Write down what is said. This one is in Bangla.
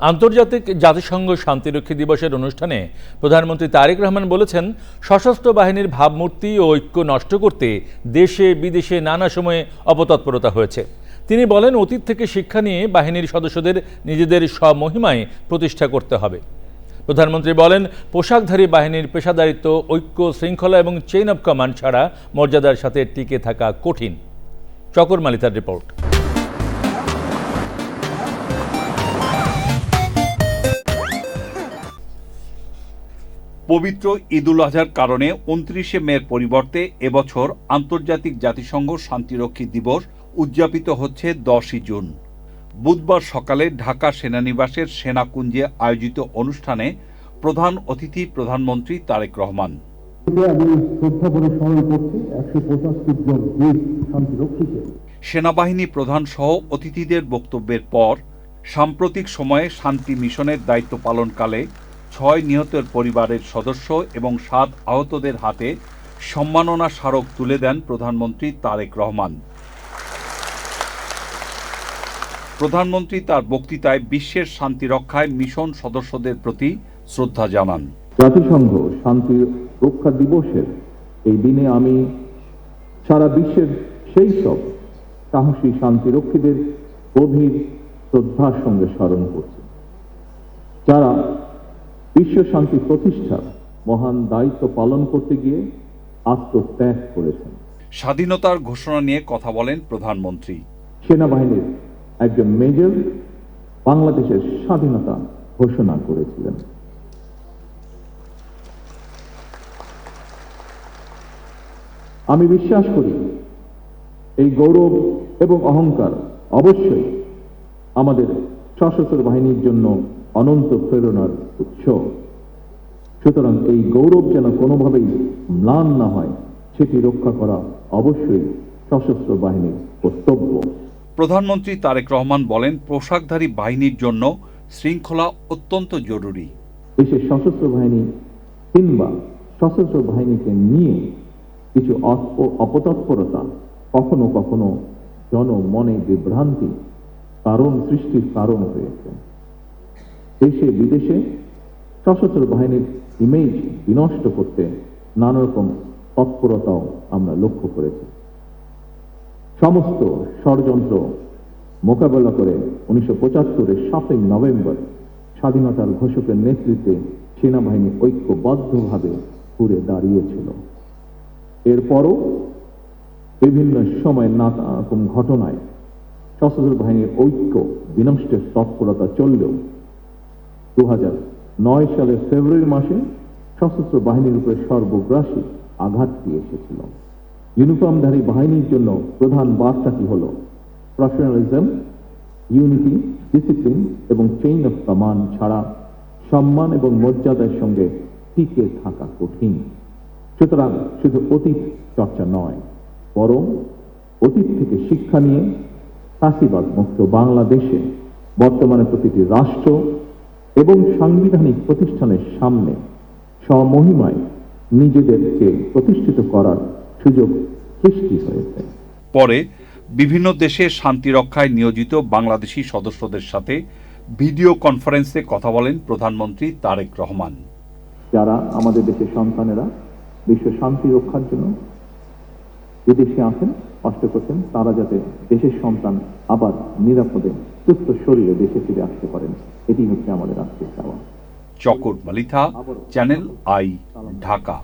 আন্তর্জাতিক জাতিসংঘ শান্তিরক্ষী দিবসের অনুষ্ঠানে প্রধানমন্ত্রী তারেক রহমান বলেছেন, সশস্ত্র বাহিনীর ভাবমূর্তি ও ঐক্য নষ্ট করতে দেশে বিদেশে নানা সময়ে অপতৎপরতা হয়েছে। তিনি বলেন, অতীত থেকে শিক্ষা নিয়ে বাহিনীর সদস্যদের নিজেদের স্বমহিমায় প্রতিষ্ঠা করতে হবে। প্রধানমন্ত্রী বলেন, পোশাকধারী বাহিনীর পেশাদারিত্ব, ঐক্য, শৃঙ্খলা এবং চেইন অব কমান্ড ছাড়া মর্যাদার সাথে টিকে থাকা কঠিন। চকর মালিতার রিপোর্ট। পবিত্র ঈদুল আজহার কারণে ২৯শে মের পরিবর্তে এবছর আন্তর্জাতিক জাতিসংঘ শান্তিরক্ষী দিবস উদযাপিত হচ্ছে ১০ই জুন। বুধবার সকালে ঢাকা সেনানিবাসের সেনাকুঞ্জে আয়োজিত অনুষ্ঠানে প্রধান অতিথি প্রধানমন্ত্রী তারেক রহমান। সেনাবাহিনী প্রধান সহ অতিথিদের বক্তব্যের পর সাম্প্রতিক সময়ে শান্তি মিশনের দায়িত্ব পালনকালে ৬ নিহতের পরিবারের সদস্য এবং ৭ আহতদের হাতে সম্মাননা স্মারক তুলে দেন প্রধানমন্ত্রী তারেক রহমান। প্রধানমন্ত্রী তার বক্তৃতায় বিশ্বের শান্তি রক্ষায় মিশন সদস্যদের প্রতি শ্রদ্ধা জানান। জাতিসংঘ শান্তি রক্ষা দিবসের এই দিনে আমি সারা বিশ্বের সেই সব সাহসী শান্তিরক্ষীদের গভীর শ্রদ্ধার সঙ্গে স্মরণ করছি, যারা বিশ্ব শান্তি প্রতিষ্ঠার মহান দায়িত্ব পালন করতে গিয়ে আত্মত্যাগ করেছেন। স্বাধীনতার ঘোষণা নিয়ে কথা বলেন প্রধানমন্ত্রী। সেনাবাহিনীর একজন মেজর বাংলাদেশের স্বাধীনতা ঘোষণা করেছিলেন। আমি বিশ্বাস করি এই গৌরব এবং অহংকার অবশ্যই আমাদের সশস্ত্র বাহিনীর জন্য অনন্ত প্রেরণার উৎস। সুতরাং এই গৌরব যেন কোনোভাবেই ম্লান না হয়, সেটি রক্ষা করা অবশ্যই সশস্ত্র বাহিনীর কর্তব্য। প্রধানমন্ত্রী তারেক রহমান বলেন, পোশাকধারী বাহিনীর জন্য শৃঙ্খলা অত্যন্ত জরুরি। দেশের সশস্ত্র বাহিনী কিংবা সশস্ত্র বাহিনীকে নিয়ে কিছু অপতৎপরতা কখনো কখনো জনমনে বিভ্রান্তি সৃষ্টির কারণ হয়েছে। দেশে বিদেশে সশস্ত্র বাহিনীর ইমেজ বিনষ্ট করতে নানা রকম তৎপরতাও আমরা লক্ষ্য করেছি। সমস্ত ষড়যন্ত্র মোকাবেলা করে ১৯৭৫-এর ৭ই নভেম্বর স্বাধীনতার ঘোষকের নেতৃত্বে সেনাবাহিনী ঐক্যবদ্ধভাবে ঘুরে দাঁড়িয়েছিল। এরপরও বিভিন্ন সময় নানা রকম ঘটনায় সশস্ত্র বাহিনীর ঐক্য বিনষ্টের তৎপরতা চললেও ২০০৯ সালের ফেব্রুয়ারি মাসে সশস্ত্র বাহিনীর উপরে সর্বগ্রাসী আঘাতটি এসেছিল। ইউনিফর্মধারী বাহিনীর জন্য প্রধান বার্তাটি হল প্রফেশনালিজম, ইউনিটি, ডিসিপ্লিন এবং চেইন অফ কমান্ড ছাড়া সম্মান এবং মর্যাদার সঙ্গে টিকে থাকা কঠিন। সুতরাং শুধু অতীত চর্চা নয়, বরং অতীত থেকে শিক্ষা নিয়ে ফ্যাসিবাদ মুক্ত বাংলাদেশে বর্তমানে প্রতিটি রাষ্ট্র এবং সাংবিধানিক প্রতিষ্ঠানের সামনে স্বমহিমায় নিজেদেরকে প্রতিষ্ঠিত করার সুযোগ সৃষ্টি হয়েছে। পরে বিভিন্ন দেশে শান্তি রক্ষায় নিয়োজিত বাংলাদেশি সদস্যদের সাথে ভিডিও কনফারেন্সে কথা বলেন প্রধানমন্ত্রী তারেক রহমান। যারা আমাদের দেশের সন্তানেরা বিশ্ব শান্তি রক্ষার জন্য বিদেশে আছেন, কষ্ট করছেন, তারা যাতে দেশের সন্তান আবার নিরাপদে সুস্থ শরীরে দেশে ফিরে আসতে পারেন, এটি হচ্ছে আমাদের আজকের চাওয়া। চকর মালিথা, চ্যানেল আই, ঢাকা।